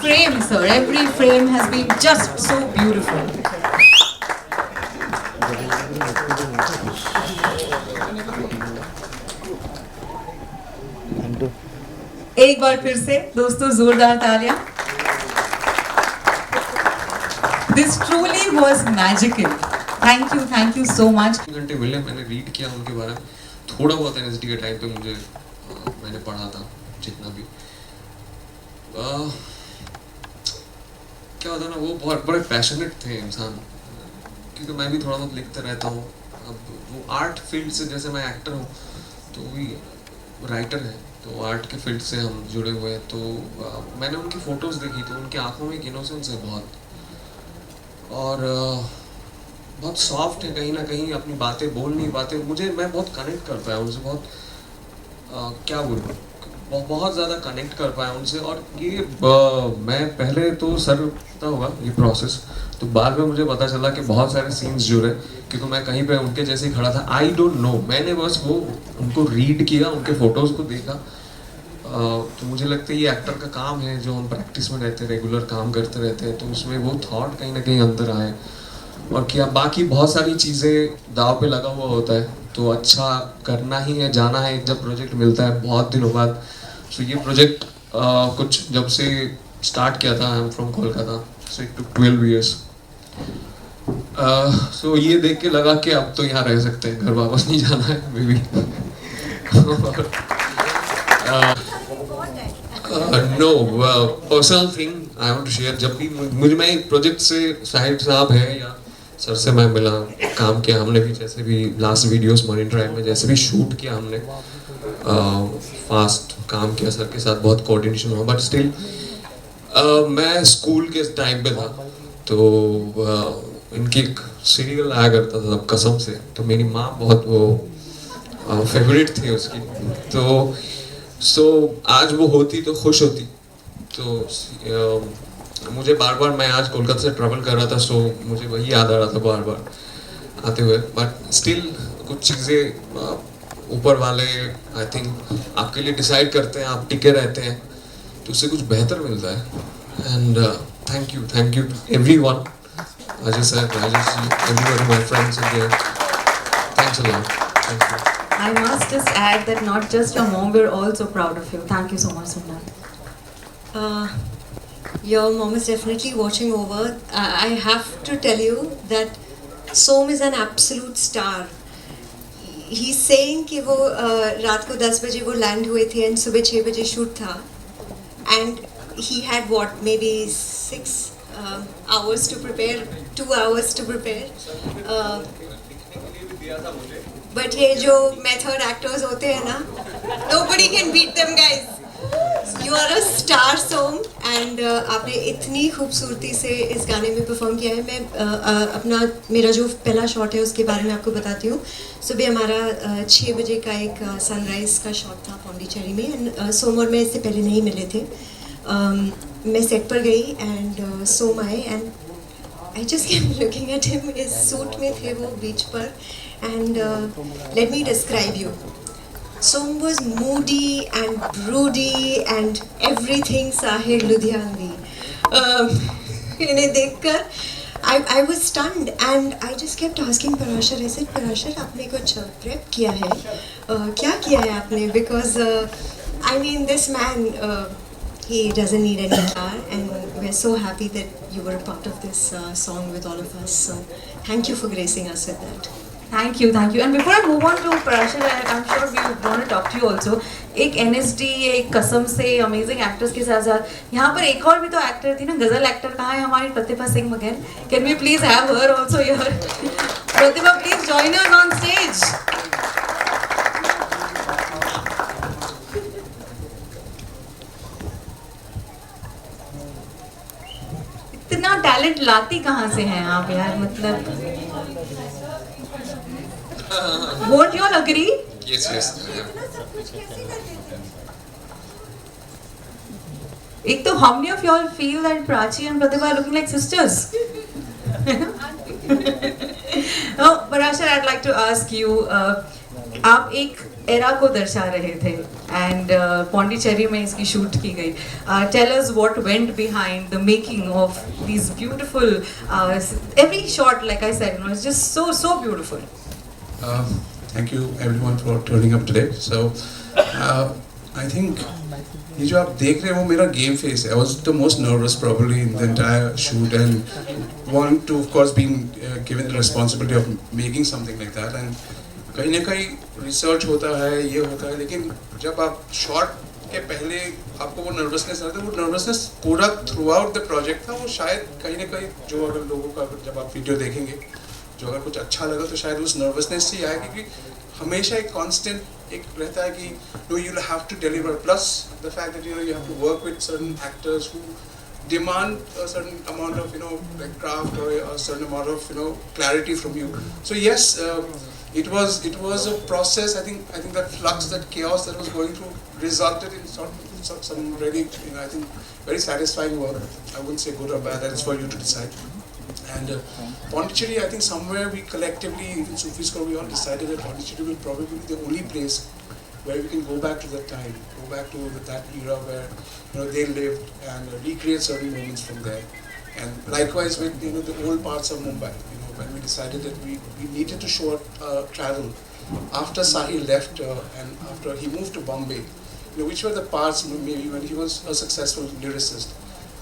frame, sir, every frame has been just so beautiful. एक बार फिर से दोस्तों जोरदार तालियां. This truly was magical. Thank you so much. घंटे मिले, मैंने रीड किया उनके बारे में, थोड़ा बहुत एनएसडी के टाइम पे मुझे मैंने पढ़ा था जितना भी. क्या होता है ना, वो बहुत बड़े पैशनेट थे इंसान, क्योंकि मैं भी थोड़ा बहुत लिखता रहता हूँ. अब वो आर्ट फील्ड से, जैसे मैं एक्टर हूँ तो भी राइटर है, तो आर्ट के फील्ड से हम जुड़े हुए हैं. तो मैंने उनकी फ़ोटोज़ देखी तो उनकी आंखों में एक इनोसेंस है बहुत, और बहुत सॉफ्ट है. कहीं ना कहीं अपनी बातें बोल नहीं पाते, मैं बहुत कनेक्ट कर पाया उनसे, बहुत क्या बोलूँ, बहुत ज़्यादा कनेक्ट कर पाया उनसे. और ये मैं पहले तो सर पता होगा ये प्रोसेस, तो बाद में मुझे पता चला कि बहुत सारे सीन्स जुड़े, क्योंकि मैं कहीं पे उनके जैसे ही खड़ा था. आई डोंट नो, मैंने बस वो उनको रीड किया, उनके फ़ोटोज़ को देखा. तो मुझे लगता है ये एक्टर का काम है, जो हम प्रैक्टिस में रहते हैं, रेगुलर काम करते रहते हैं, तो उसमें वो थॉट कहीं ना कहीं अंदर आए. और क्या बाकी बहुत सारी चीज़ें दाव पे लगा हुआ होता है, तो अच्छा करना ही है, जाना है. जब प्रोजेक्ट मिलता है बहुत दिनों बाद, सो ये प्रोजेक्ट कुछ जब से स्टार्ट किया था, I am from Kolkata, so it took 12 years. सो ये देख के लगा कि अब तो यहाँ रह सकते हैं, घर वापस नहीं जाना है maybe. No personal thing I want to share. जब भी मुझे, मैं प्रोजेक्ट से साहिब साहब है या सर से मैं मिला, काम किया हमने भी, जैसे भी लास्ट वीडियोस मरीन ड्राइव में जैसे भी शूट किया हमने, फास्ट काम किया सर के साथ, बहुत कोऑर्डिनेशन हुआ. बट स्टिल मैं स्कूल के टाइम पे था, तो इनकी एक सीरियल आया करता था तब, कसम से, तो मेरी माँ बहुत वो फेवरेट थी उसकी. तो आज वो होती तो खुश होती. तो मुझे बार बार, मैं आज कोलकाता से ट्रैवल कर रहा था, सो मुझे वही याद आ रहा था बार बार आते हुए. बट स्टिल कुछ चीज़ें ऊपर वाले आई थिंक आपके लिए डिसाइड करते हैं, आप टिके रहते हैं तो उससे कुछ बेहतर मिलता है. And thank you to everyone, Ajay sir, Rajesh ji, everybody, my friends are there. Thanks a lot. Thank you. I must just add that not just your mom, we're also proud of you. Thank you so much, Sundar. Your mom is definitely watching over. I have to tell you that Som is an absolute star. He's saying कि वो रात को 10 बजे वो land हुए थे and सुबह 6 बजे शूट था, and he had what, maybe 6 hours to prepare, 2 hours to prepare. But ये जो method actors होते हैं ना, nobody can beat them guys. You are a star Som, and आपने इतनी खूबसूरती से इस गाने में परफॉर्म किया है. मैं मेरा जो पहला शॉट है उसके बारे में आपको बताती हूँ. सुबह हमारा 6 बजे का एक सनराइज़ का शॉट था पौंडीचेरी में, एंड सोम और मैं इससे पहले नहीं मिले थे. मैं सेट पर गई एंड सोम आए, and I just kept looking at him. इस सूट में थे वो बीच पर, and let me describe you. Som was moody and broody and everything Sahir Ludhianvi. इन्हें देखकर I was stunned, and I just kept asking Parashar. I said, Parashar, आपने कुछ prep किया है? क्या किया है आपने? Because I mean, this man, he doesn't need any car, and we're so happy that you were a part of this song with all of us. So thank you for gracing us with that. Thank you. And before I move on to Parashar, I'm sure we want to talk to you also. एक NSD, एक कसम से amazing actors के साथ साथ यहाँ पर एक और भी तो एक्टर थी ना, गजल एक्टर. कहाँ है हमारी प्रतिभा सिंह मगन? Can we please have her also here? Pratibha, please join us on stage. इतना टैलेंट लाती कहाँ से हैं आप यार, मतलब Won't you all agree? Yes. एक तो how many of you all feel that Prachi and Pratibha are looking like sisters? Parashar, I'd like to ask you, आप एक एरा को दर्शा रहे थे, एंड पौंडीचेरी में इसकी शूट की गई. Tell us what went behind the making of these beautiful every shot, like I said, you know, it's just so beautiful. Thank you everyone for turning up today. So I think ये जो आप देख रहे हैं वो मेरा game face है. I was the most nervous probably in the entire shoot and want to of course being given the responsibility of making something like that, and कहीं ना कहीं रिसर्च होता है, ये होता है, लेकिन जब आप शॉट के पहले आपको वो नर्वसनेस आता है, वो नर्वसनेस पूरा थ्रू आउट द प्रोजेक्ट था. वो शायद कहीं ना कहीं जो अगर लोगों का जब आप वीडियो देखेंगे जो अगर कुछ अच्छा लगा तो शायद उस नर्वसनेस से ही आया, क्योंकि हमेशा एक कांस्टेंट एक रहता है कि no you have to deliver, plus the fact that you have to work with certain actors who demand a certain amount of like craft or a certain amount of clarity from you. So yes, it was a process. I think that flux, that chaos that was going through resulted in some really I think very satisfying work. I wouldn't say good or bad, that is for you to decide. And Pondicherry, I think somewhere we collectively, even Sufi Score, we all decided that Pondicherry will probably be the only place where we can go back to that time, go back to that era where they lived and recreate certain moments from there. And likewise with the old parts of Mumbai, when we decided that we needed to show travel after Sahil left and after he moved to Bombay, which were the parts maybe when he was a successful lyricist,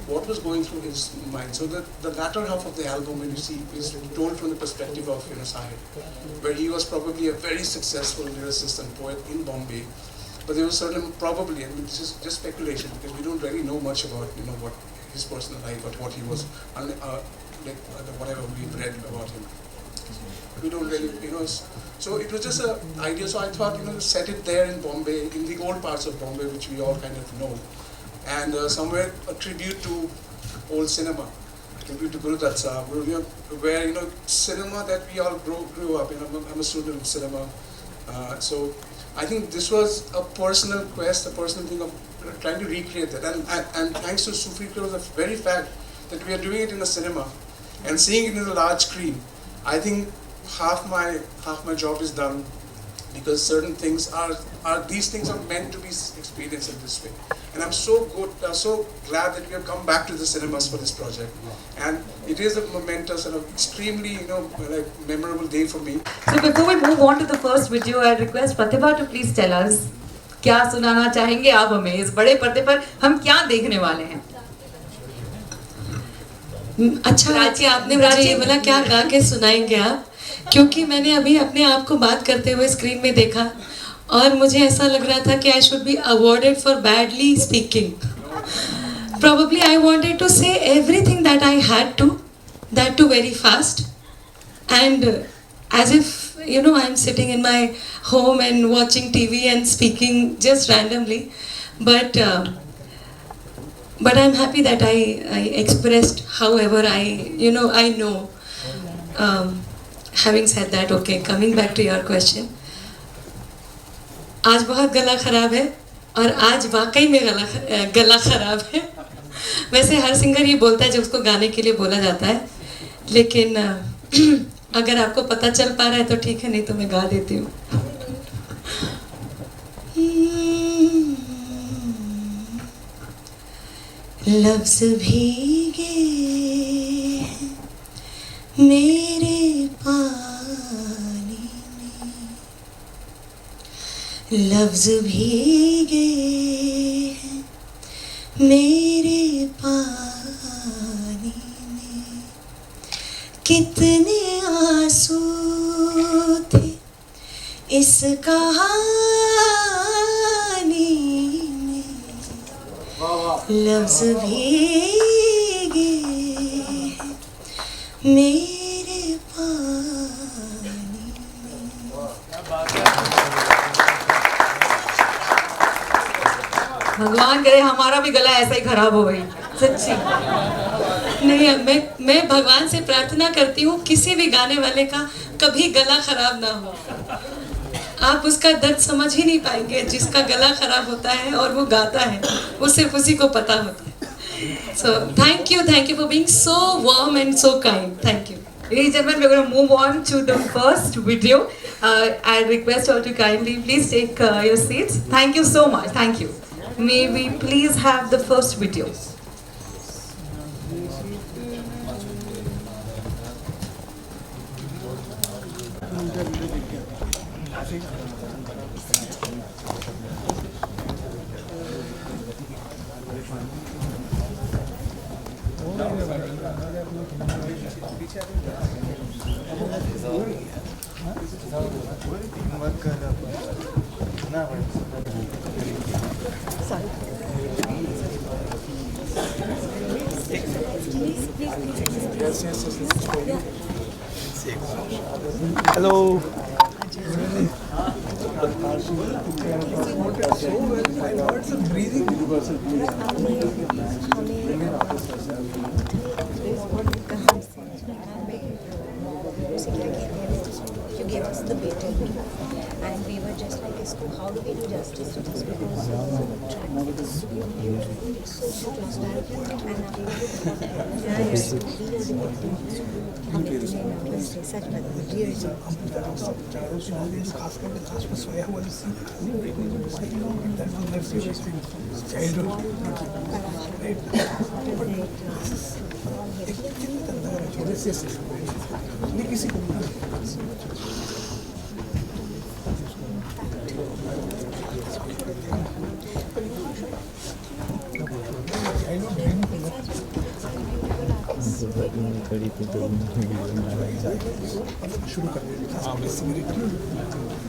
what was going through his mind. So the latter half of the album, when you see, is told from the perspective of Sahil, where he was probably a very successful lyricist and poet in Bombay, but there was certain probably, and this is just speculation because we don't really know much about what his personal life, or what he was like whatever we've read about him. We don't really so it was just an idea. So I thought set it there in Bombay, in the old parts of Bombay which we all kind of know. And somewhere a tribute to old cinema, a tribute to Guru Dutt Sahab, where cinema that we all grew up. I'm a student of cinema, so I think this was a personal quest, a personal thing of trying to recreate that. And thanks to Sufi Kro, the very fact that we are doing it in a cinema and seeing it in a large screen, I think half my job is done, because certain things these things are meant to be experienced in this way. And I'm so glad that we have come back to the cinemas for this project, and it is a momentous and extremely like memorable day for me. So before we move on to the first video, I request Pratibha to please tell us क्या सुनाना चाहेंगे आप हमें, इस बड़े पर्दे पर हम क्या देखने वाले हैं. अच्छा राजी, आपने मुझे ये बोला क्या गा के सुनाएंगे आप, क्योंकि मैंने अभी अपने आप को बात करते हुए स्क्रीन में देखा और मुझे ऐसा लग रहा था कि I should be awarded for badly speaking. Probably I wanted to say everything that I had to, that too very fast, and as if I'm sitting in my home and watching TV and speaking just randomly, but I'm happy that I expressed however I know. Having said that, okay, coming back to your question, आज बहुत गला ख़राब है और आज वाकई में गला ख़राब है. वैसे हर सिंगर ये बोलता है जब उसको गाने के लिए बोला जाता है, लेकिन अगर आपको पता चल पा रहा है तो ठीक है, नहीं तो मैं गा देती हूँ. लफ्ज़ भीगे मेरे पानी में, लफ्ज़ भीगे मेरे पानी में, कितने आंसू थे इस कहानी में, लफ्ज़ भीगे मेरे पानी में. भगवान करे हमारा भी गला ऐसा ही खराब हो गई, सच्ची. नहीं, मैं भगवान से प्रार्थना करती हूँ किसी भी गाने वाले का कभी गला खराब ना हो. आप उसका दर्द समझ ही नहीं पाएंगे जिसका गला खराब होता है और वो गाता है, वो सिर्फ उसी को पता होता है. So thank you for being so warm and so kind. Thank you. Ladies and gentlemen, we're going to move on to the first video. I request all to kindly please take your seats. Thank you so much. Thank you. May we please have the first video. Hello. You gave us the beta and we were just like, how do we do justice to this? Because track is so beautiful, it's so transparent, and such a dear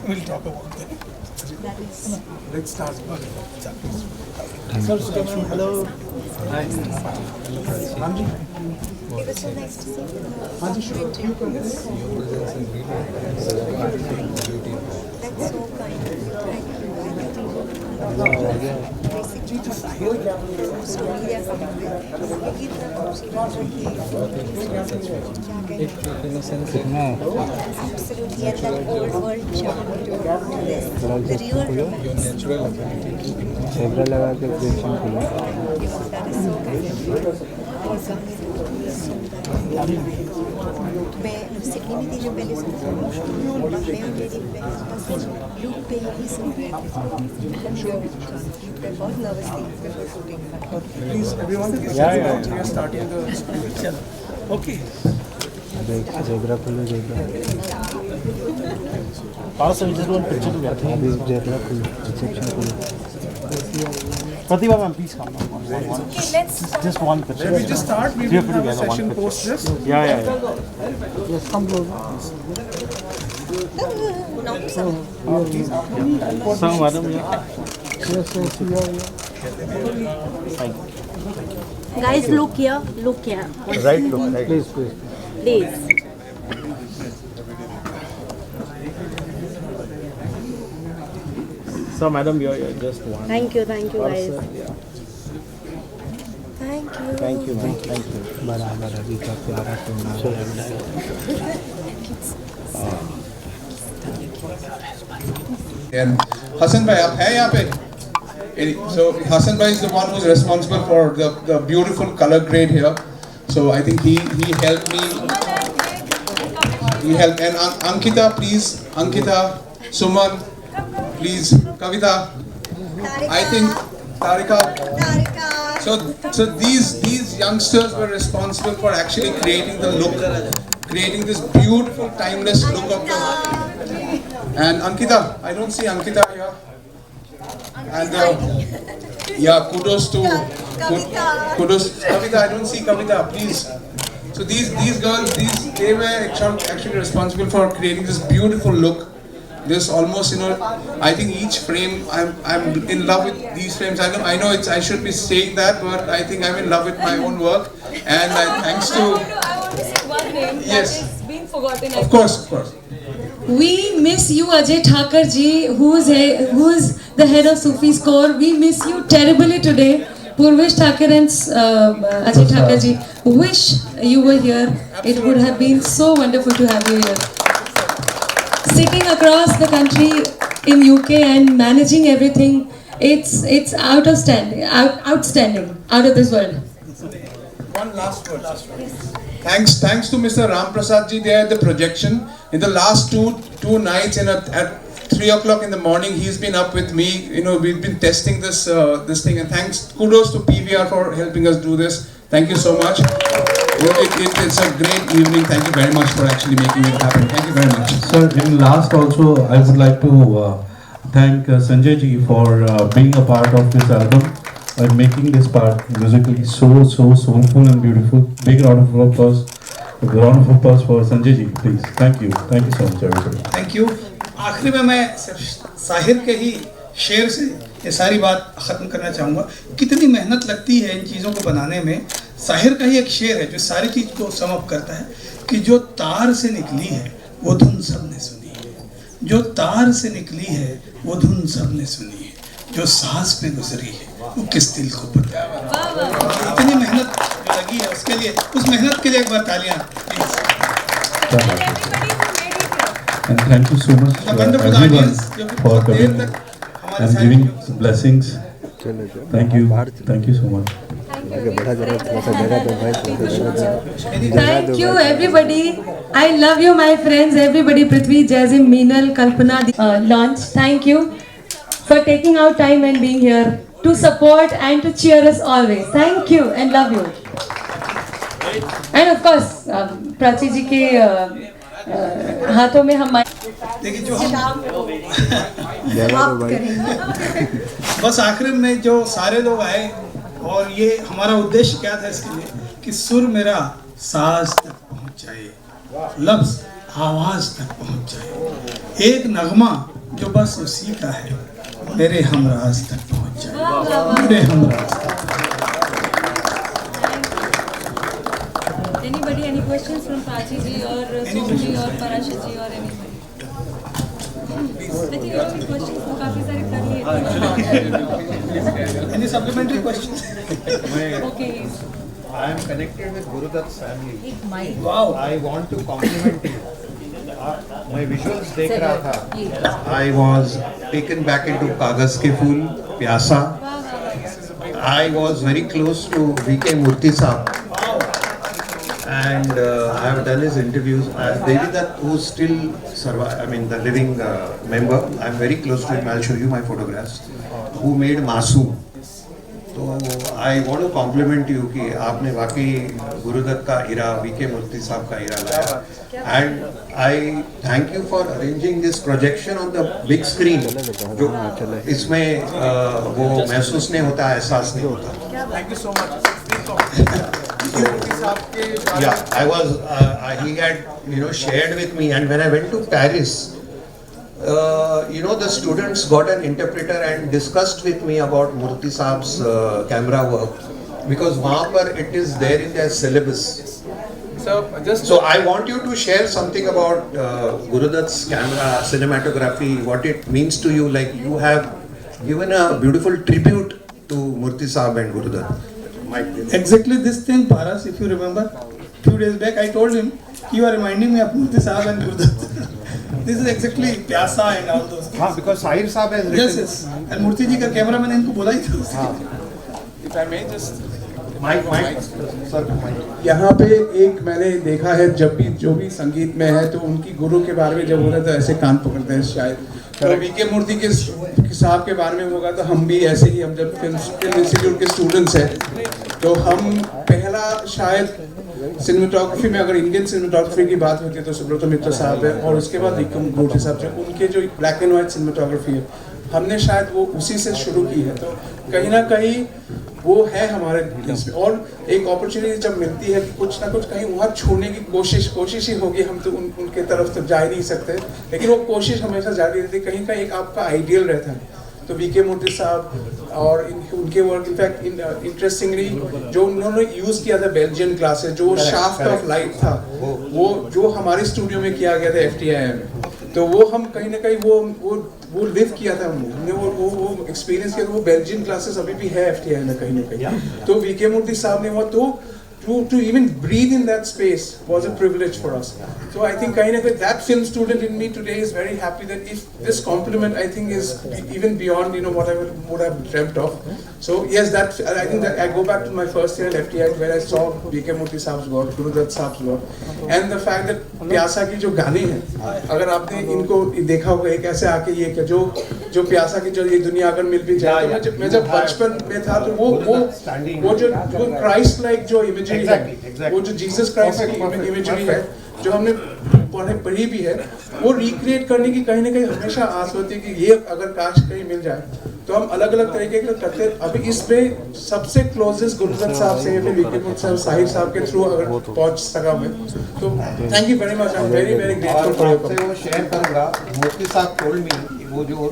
We'll talk about that. Let's start. Hello. Hi. It was so nice to see you. That's so kind of you. Thank you. Absolutely, and that old world charm to this. The real romance. That is so kind of you. मैं Sydney में थी जब पहले सुन रही मैं और मेरी बस लूप पे ही सुन रहे थे बहुत नर्वस थी before shooting Please, everyone, we are starting the. Okay. Zebra pull, zebra. Also, we just want picture together. This zebra pull, section pull. Pratibha ma'am, please come. One. Just one picture. Let me just start. We will have a session post this. Yeah. Yes, come closer. Some madam, yeah. Yes, Thank you. Guys, look here. Right, look, right. Please. So madam, you're just one. Thank you guys. Yeah. Thank you. Thank you. बराबर अभी का प्यारा सुनना And Hassan bhai, आप हैं यहाँ पे? So Hassan bhai is the one who's responsible for the beautiful color grade here. So I think he helped me. He helped, and Ankita, please, Ankita, Suman, please, Kavita. I think Tarika. So these youngsters were responsible for actually creating the look, creating this beautiful timeless look of the. And Ankita, I don't see Ankita here. And yeah, kudos to kudos Kavita. I don't see Kavita, please. So these girls, they were actually responsible for creating this beautiful look. This almost, I think each frame, I'm in love with these frames. I know I should be saying that, but I think I'm in love with my own work. And thanks to. I want to say one name Yes. that is being forgotten. Of course. We miss you, Ajay Thakur ji, who is the head of Sufi Score. We miss you terribly today. Purvesh Thakur and Ajay Thakur ji. Wish you were here. Absolutely. It would have been so wonderful to have you here. Sitting across the country in UK and managing everything, it's outstanding, out of this world. One last word. Thanks to Mr. Ram Prasad ji there at the projection. In the last two nights at 3 o'clock in the morning, he's been up with me. You know, we've been testing this thing, and kudos to PVR for helping us do this. Thank you so much. It's a great evening. Thank you very much for actually making it happen. Thank you very much. Sir, in last also, I would like to thank Sanjay ji for being a part of this album and making this part musically so soulful and beautiful. Big round of applause. For Sanjay ji, please. Thank you so much, everybody. Thank you. आखिरी में मैं सिर्फ साहिर के ही शेर से ये सारी बात ख़त्म करना चाहूँगा। कितनी मेहनत लगती है इन चीज़ों को बनाने में। साहिर का ही एक शेर है जो सारी चीज़ को सम अप करता है कि जो तार से निकली है वो धुन सबने सुनी है, जो तार से निकली है वो धुन सबने सुनी है, जो सांस पे गुजरी है वो किस दिल को पता है। इतनी मेहनत लगी है उसके लिए, उस मेहनत के लिए एक बार तालियां please. And thank you so much everyone for coming and giving blessings. Thank you so much. Thank you everybody. I love you my friends. Everybody, Prithvi, Jazim, Meenal, Kalpana, launch. Thank you for taking out time and being here to support and to cheer us always. Thank you and love you. And of course, Prachi ji के हाथों में हमारे देखिए जो हम बस आखिर में जो सारे लोग आए और ये हमारा उद्देश्य क्या था इसके लिए कि सुर मेरा साज तक पहुंच जाए, लफ्ज आवाज तक पहुंच जाए, एक नगमा जो बस उसी का है मेरे हमराज तक पहुंच जाए, मेरे हमराज तक। Anybody, any questions from Prachi ji or Somu ji or Parashit ji or anybody? I think you have questions तो काफी सारे कर लिए। Any supplementary questions? Okay. I am connected with Guru Dutt's family. Wow. I want to compliment you. मैं visuals देख रहा था. I was taken back into कागज के फूल, प्यासा. I was very close to V.K. Murthy साहब. And I have done his interviews. Devi Dutt, who still survive, I mean the living member, I am very close to him. I'll show you my photographs. Who made Masoom. So I want to compliment you कि आपने वाकई गुरु दत्त का इरा, V.K. Murthy साहब का इरा लाया. And I thank you for arranging this projection on the big screen. जो इसमें वो महसूस नहीं होता, एहसास नहीं होता. Thank you so much. Yeah, I was. He had, shared with me, and when I went to Paris, the students got an interpreter and discussed with me about Murthy Saab's camera work, because वहाँ पर it is there in their syllabus. So I want you to share something about Guru Dutt's camera, cinematography, what it means to you. Like you have given a beautiful tribute to Murthy Saab and Guru Dutt. Exactly this thing, Paras, if you remember, few days back I told him, you are reminding me of Murthy Saab and Guru Dutt. This is exactly Pyasa and all those things. हाँ, because Sahir Saab has written. Yes. And Murthy जी का camera मैंने इनको बोला ही था. If I may just. यहाँ पे एक मैंने देखा है जब भी जो भी संगीत में है तो उनकी गुरु के बारे में जब बोला तो ऐसे कान पकड़ते हैं शायद. तो V.K. मूर्ति के साहब के बारे में होगा तो हम भी ऐसे ही, हम जब फिल्म इंस्टीट्यूट के स्टूडेंट्स हैं तो हम पहला शायद सिनेमेटोग्राफी में अगर इंडियन सिनेमेटोग्राफी की बात होती है तो सुब्रत मित्र साहब है, और उसके बाद V.K. मूर्ति साहब जो उनके जो ब्लैक एंड वाइट सिनेमेटोग्राफी है हमने शायद वो उसी से शुरू की है. तो कहीं ना कहीं वो है हमारे इसमें, और एक अपॉर्चुनिटी जब मिलती है कि कुछ ना कुछ कहीं वहाँ छोड़ने की कोशिश ही होगी. हम तो उनके तरफ तो जा ही नहीं सकते, लेकिन वो कोशिश हमेशा जारी रहती है. कहीं का एक आपका आइडियल रहता है. तो V.K. मूर्ति साहब और उनके वर्क इनफैक्ट इंटरेस्टिंगली जो उन्होंने यूज़ किया था बेल्जियन ग्लासेस, जो शाफ्ट ऑफ लाइट था वो जो हमारे स्टूडियो में किया गया था FTII में, तो वो हम कहीं ना कहीं वो लिव किया था हमने, वो एक्सपीरियंस किया था. वो बेल्जियन क्लासेस अभी भी है FTII में कहीं ना कहीं. तो V.K. मूर्ति साहब ने वो तो to even breathe in that space was a privilege for us. So I think kind of that film student in me today is very happy that if this compliment I think is even beyond what I would have dreamt of. So yes, that I think that I go back to my first year at FTI where I saw B.K. Murthy साहब's work, Gurudutt साहब's work, and the fact that प्यासा की जो गाने हैं, अगर आपने इनको देखा होगा एक ऐसे आके ये कि जो प्यासा की जो ये दुनिया अगर मिल भी जाए, तो मैं जब बचपन में था तो वो जो क्राइस्ट लाइक जो इमेजरी है, वो जो जीसस क्राइस्ट की इमेजरी है जो हमने पढ़ी भी है, वो रिक्रिएट करने की कहीं ना कहीं हमेशा आस होती है कि ये अगर काश कहीं मिल जाए तो हम अलग अलग तरीके का करते हैं। अभी इसमें सबसे क्लोजेस्ट गुरुदत्त साहब से फिर बीके मुर्ती साहब, साहिर साहब के थ्रू अगर पहुंच सका मैं, तो thank you very much, I am very very grateful for your. वो शेयर करूंगा, मूर्ति साहब टोल्ड मी वो जो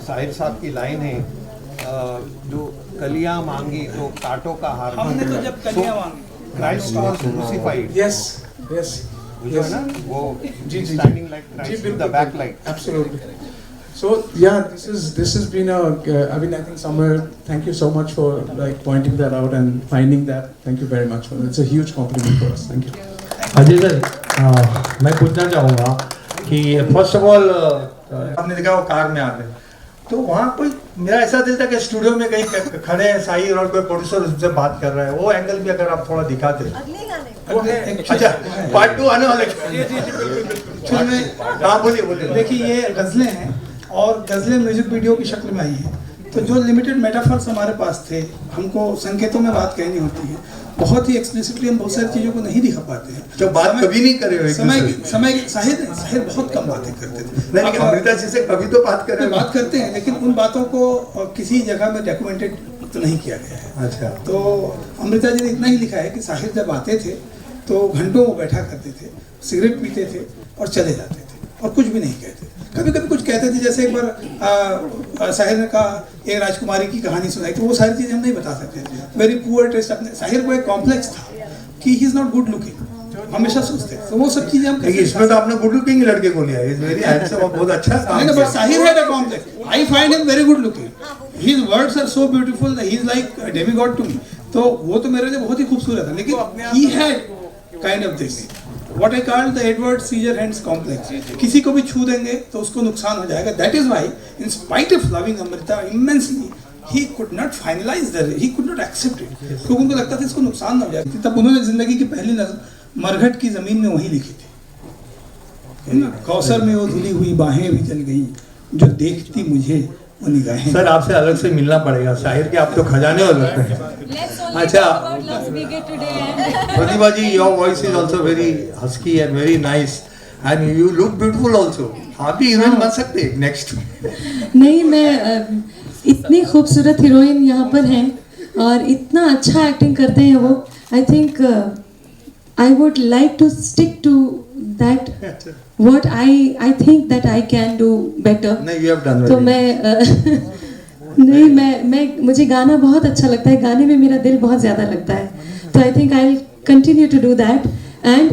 साहिर साहब की लाइन है, जो कलियां मांगी तो कांटों का हार, हमने तो जब कलियां मांगी, Christ was crucified. Yes yes जो है ना वो standing like Christ with the back light. Absolutely. So yeah, this has been I mean I think somewhere, thank you so much for like pointing that out and finding that. Thank you very much for it. It's a huge compliment for us. Thank you. Ajay sir, मैं पूछना चाहूँगा कि first of all आपने देखा वो car में आ गए तो वहाँ कोई मेरा ऐसा दिल था कि स्टूडियो में कहीं खड़े हैं साहिर और कोई प्रोड्यूसर उससे बात कर रहा है, वो एंगल भी अगर आप थोड़ा दिखाते। अच्छा पार्ट 2 आने वाले। हाँ बोलिए। देखिए ये गज़लें हैं और गज़लें म्यूजिक वीडियो की शक्ल में आई हैं, तो जो लिमिटेड मेटाफर्स हमारे पास थे, हमको संकेतों में बात कहनी होती है, बहुत ही एक्सप्लिसिटली हम बहुत सारी चीज़ों को नहीं दिखा पाते हैं। जो बात कभी नहीं करे समय साहिर बहुत कम बातें करते थे। नहीं, अमृता जी से कभी तो बात करते हैं, लेकिन उन बातों को किसी जगह में डॉक्यूमेंटेड तो नहीं किया गया है। अच्छा। तो अमृता जी ने इतना ही लिखा है कि साहिर जब आते थे तो घंटों वो बैठा करते थे, सिगरेट पीते थे और चले जाते थे और कुछ भी नहीं कहते। कभी कभी कुछ कहते थे, जैसे एक बार साहिर ने कहा एक राजकुमारी की कहानी सुनाई, तो वो सारी चीज़ें हम नहीं बता सकते। Very poor taste. अपने साहिर को एक कॉम्प्लेक्स था कि he is not good looking, हमेशा सोचते, तो वो सब चीज़ें हम इसमें तो आपने गुड लुकिंग लड़के को लिया, इज वेरी हैंडसम, बहुत अच्छा काम किया। Sahir had a complex. I find him very good looking, his words are so beautiful, he is like demigod to me. तो वो तो मेरे लिए बहुत ही खूबसूरत था, लेकिन he had kind of this what I call the Edward Scissorhands complex. किसी को भी छू देंगे तो उसको नुकसान हो जाएगा. That is why, in spite of loving Amrita immensely, he could not finalize that. He could not accept it. क्योंकि उनको लगता था इसको नुकसान ना हो जाए. तब उन्होंने जिंदगी की पहली नज़म मरघट की ज़मीन में वही लिखी थी. है ना? कौसर में वो धुली हुई बाहें भी जल गई, जो देखती मुझे वो निगाहें. सर आपसे अलग से मिलना पड़ेगा. शाहिर के आप तो खजाने हो लगते हैं. अच्छा Pratibha ji, your voice is also very husky and very nice and you look beautiful also. आप भी हीरोइन बन सकते हैं नेक्स्ट. नहीं, मैं इतनी खूबसूरत हीरोइन यहाँ पर हैं और इतना अच्छा एक्टिंग करते हैं वो. I think I would like to stick to that what I think that I can do better. नहीं, you have done तो मैं मुझे गाना बहुत अच्छा लगता है. गाने में मेरा दिल बहुत ज़्यादा लगता है. तो I think I will continue to do that. And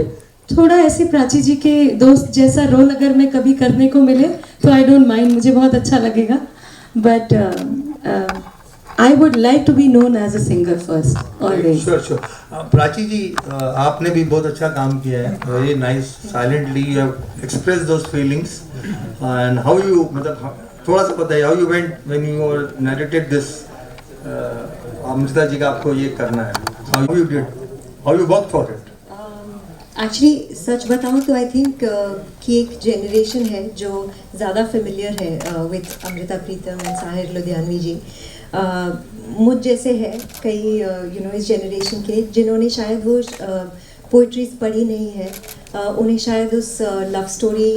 थोड़ा ऐसे प्राची जी के दोस्त जैसा रोल अगर मैं कभी करने को मिले तो आई डोंट माइंड, मुझे बहुत अच्छा लगेगा. But I would like to be known as a singer first, always. Sure. Prachi ji, आपने भी बहुत अच्छा काम किया है. Very nice. Silently you have expressed those feelings. And how you, मतलब थोड़ा सा बताइए how you went when you narrated this. Amrita ji का आपको ये करना है. How you did? How you worked for it? Actually सच बताऊं तो आई थिंक कि एक जनरेशन है जो ज़्यादा फेमिलियर है विद अमृता प्रीतम एंड साहिर लुधियानवी जी. मुझ जैसे है कई इस जनरेशन के जिन्होंने शायद वो पोइट्रीज पढ़ी नहीं है, उन्हें शायद उस लव स्टोरी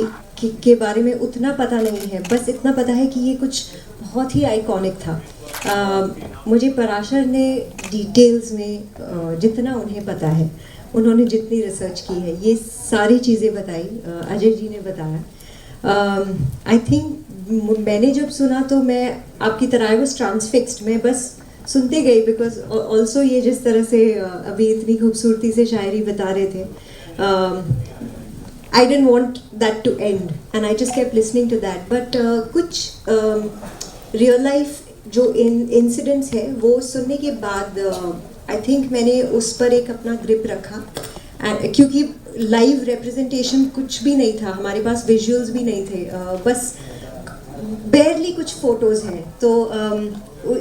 के बारे में उतना पता नहीं है. बस इतना पता है कि ये कुछ बहुत ही आइकॉनिक था. मुझे पराशर ने डिटेल्स में जितना उन्हें पता है, उन्होंने जितनी रिसर्च की है, ये सारी चीज़ें बताई. अजय जी ने बताया. आई थिंक मैंने जब सुना तो मैं आपकी तरह आई वाज ट्रांसफिक्स्ड. मैं बस सुनते गई बिकॉज ऑल्सो ये जिस तरह से अभी इतनी खूबसूरती से शायरी बता रहे थे, I didn't want that to end and I just kept listening to that. But कुछ रियल लाइफ जो इंसिडेंट्स है वो सुनने के बाद आई थिंक मैंने उस पर एक अपना ग्रिप रखा, एंड क्योंकि लाइव रिप्रेजेंटेशन कुछ भी नहीं था, हमारे पास विजुअल्स भी नहीं थे, बस बेयरली कुछ फोटोज़ हैं, तो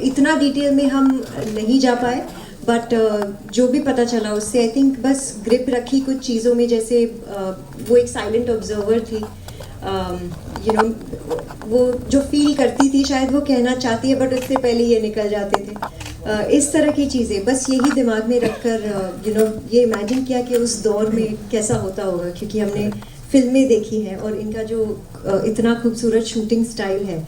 इतना डिटेल में हम नहीं जा पाए, बट जो भी पता चला उससे आई थिंक बस ग्रिप रखी कुछ चीज़ों में, जैसे वो एक साइलेंट ऑब्जर्वर थी, यू नो वो जो फील करती थी शायद वो कहना चाहती है बट उससे पहले ये निकल जाते थे, इस तरह की चीज़ें बस यही दिमाग में रखकर यू नो ये इमेजिन किया कि उस दौर में कैसा होता होगा, क्योंकि हमने फिल्में देखी हैं और इनका जो इतना खूबसूरत शूटिंग स्टाइल है,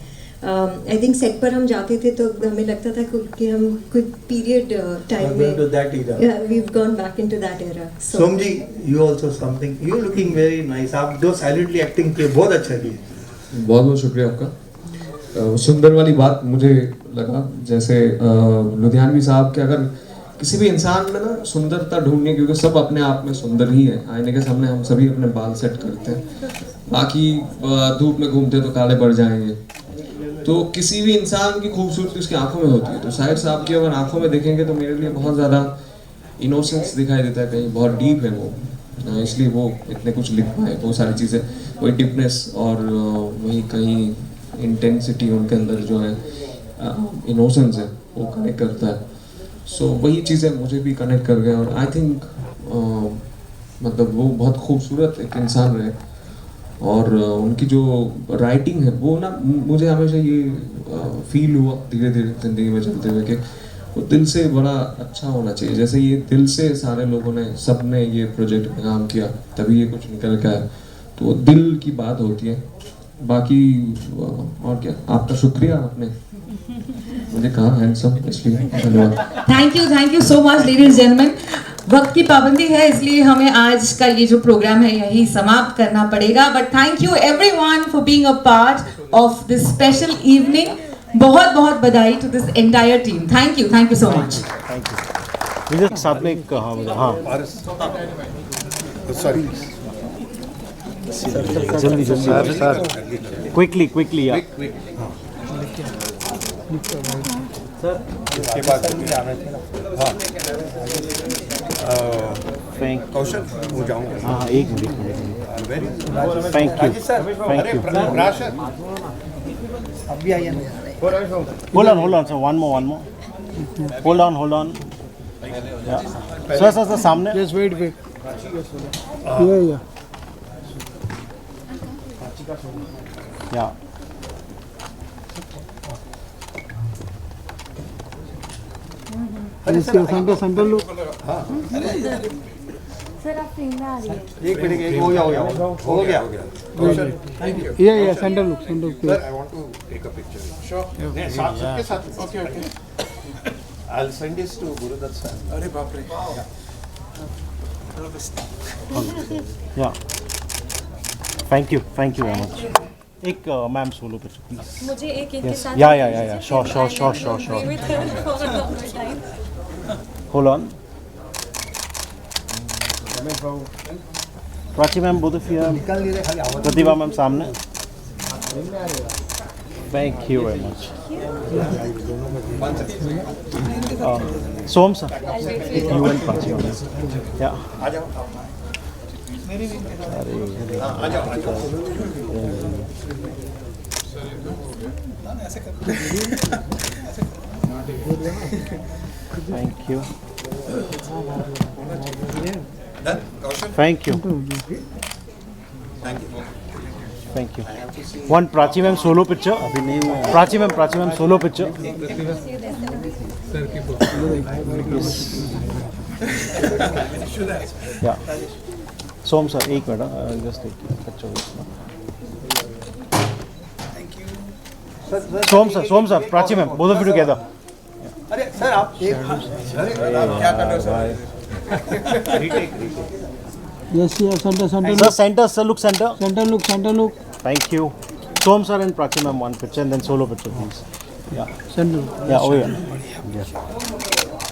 आई थिंक सेट पर हम जाते थे तो हमें लगता था कि हम कुछ पीरियड टाइम में we've gone back into that era. Som ji, you also something, you looking very nice. आप जो साइलेंटली एक्टिंग किए बहुत अच्छा किए. बहुत बहुत शुक्रिया आपका. सुंदर वाली बात मुझे लगा, जैसे लुधियानवी साहब के अगर किसी भी इंसान में ना सुंदरता ढूंढनी है, क्योंकि सब अपने आप में सुंदर ही है, आईने के सामने हम सभी अपने बाल सेट करते हैं, बाकी धूप में घूमते तो काले पड़ जाएंगे, तो किसी भी इंसान की खूबसूरती उसकी आंखों में होती है. तो साहिर साहब की अगर आंखों में देखेंगे तो मेरे लिए बहुत ज़्यादा इनोसेंस दिखाई देता है, कहीं बहुत डीप है वो, इसलिए वो इतने कुछ लिख पाए, वो सारी चीज़ें, वही डीपनेस और वही कहीं इंटेंसिटी उनके अंदर जो है, इनोसेंस है, वो कनेक्ट करता है. सो वही चीज़ें मुझे भी कनेक्ट कर गए, और आई थिंक मतलब वो बहुत खूबसूरत एक इंसान रहे, और उनकी जो राइटिंग है वो ना, मुझे हमेशा ये फील हुआ धीरे धीरे ज़िंदगी में चलते हुए कि वो दिल से बड़ा अच्छा होना चाहिए. जैसे ये दिल से सारे लोगों ने, सब ने ये प्रोजेक्ट में काम किया, तभी ये कुछ निकल के आया, तो दिल की बात होती है. बाकी और क्या, आपका शुक्रिया, आपने मुझे कहा हैंडसम, इसलिए धन्यवाद. Thank you so much ladies gentleman. वक्त की पाबंदी है, इसलिए हमें आज का ये जो प्रोग्राम है यही समाप्त करना पड़ेगा, but thank you everyone for being a part of this special evening. बहुत बहुत बधाई to this entire team. Thank you so much. मुझे साथ में एक हाँ सॉरी जल्दी सर क्विकली यार सर, इसके बाद कौशल हो जाऊंगा. हाँ एक मिनट. Thank you. अभी आइए. Hold on, sir. One more. Hold on. Yeah. Sir, सामने. Just wait. Yeah. Centre look. Sir आप फ्रेम में आ रही है. एक मिनट, हो गया. Thank you. Yeah centre look. Sir I want to take a picture. Sure. साथ. Okay. I will send this to Gurudutt sir. अरे बाप रे. Yeah thank you very much. एक मैम सोलो पे प्लीज. मुझे एक इनके साथ. Yeah sure. Hold on. Prachi ma'am, both of you. Pratibha ma'am सामने. Thank you very much. Som sir, you and Prachi ma'am. या आ जाओ. आ जाओ. Thank you. Thank you. One Prachi ma'am solo picture. अभी नहीं हुआ. Prachi ma'am solo picture. या सोम सर, एक मिनट, जस्ट एक picture. Som sir, Prachi ma'am, both of you together. अरे सर आप क्या कर रहे हो sir? Yes, center. Sir, look center. Center look. Thank you. Som sir and Prachi ma'am, one picture and then solo picture, please. Yeah. Center look. Yeah, oh yeah.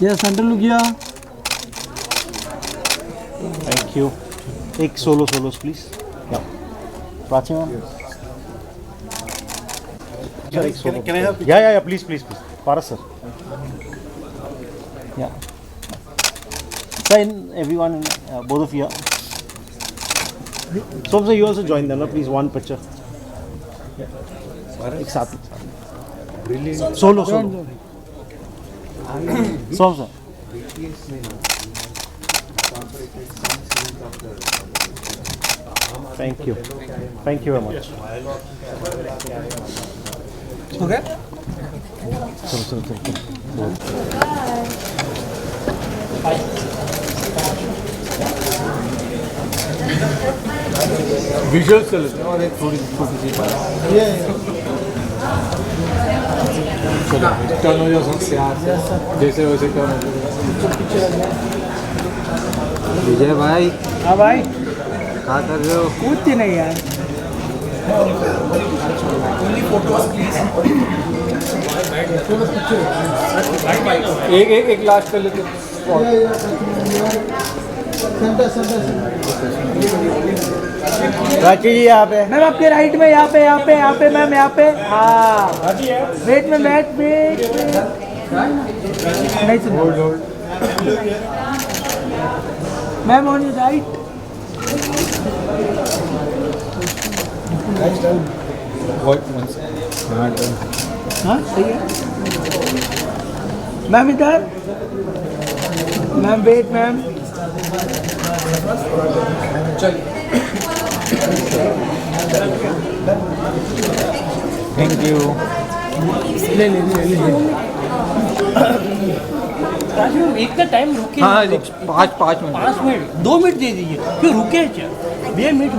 Yeah, center look, yeah. Thank you. Ek solos, please. Yeah. Prachi ma'am. Sir, can I have? Yeah, please. Paras sir. Yeah. Sign everyone, both of you. Som sir, you also join them, no? Please, one picture. एक साथ. Solo. Som sir. Thank you very much. Okay. Visuals कर लेते हैं और एक थोड़ी छोटी सी बात टर्न हो जाओ सबसे जैसे वैसे टर्न हो जाओ। विजय भाई। हाँ भाई, क्या कर रहे हो? कुछ नहीं यार। एक लास्ट कर लेते। राखी जी यहाँ पे। मैम आपके राइट में, यहाँ पे मैम, यहाँ पे। हाँ वेट में नहीं सुन। Ma'am on your right. हाँ सही है मैम। इधर ma'am, wait ma'am. Thank you. ले एक का टाइम रुके। हाँ 5 मिनट 2 मिनट दे दीजिए, क्यों रुके? 2 मिनट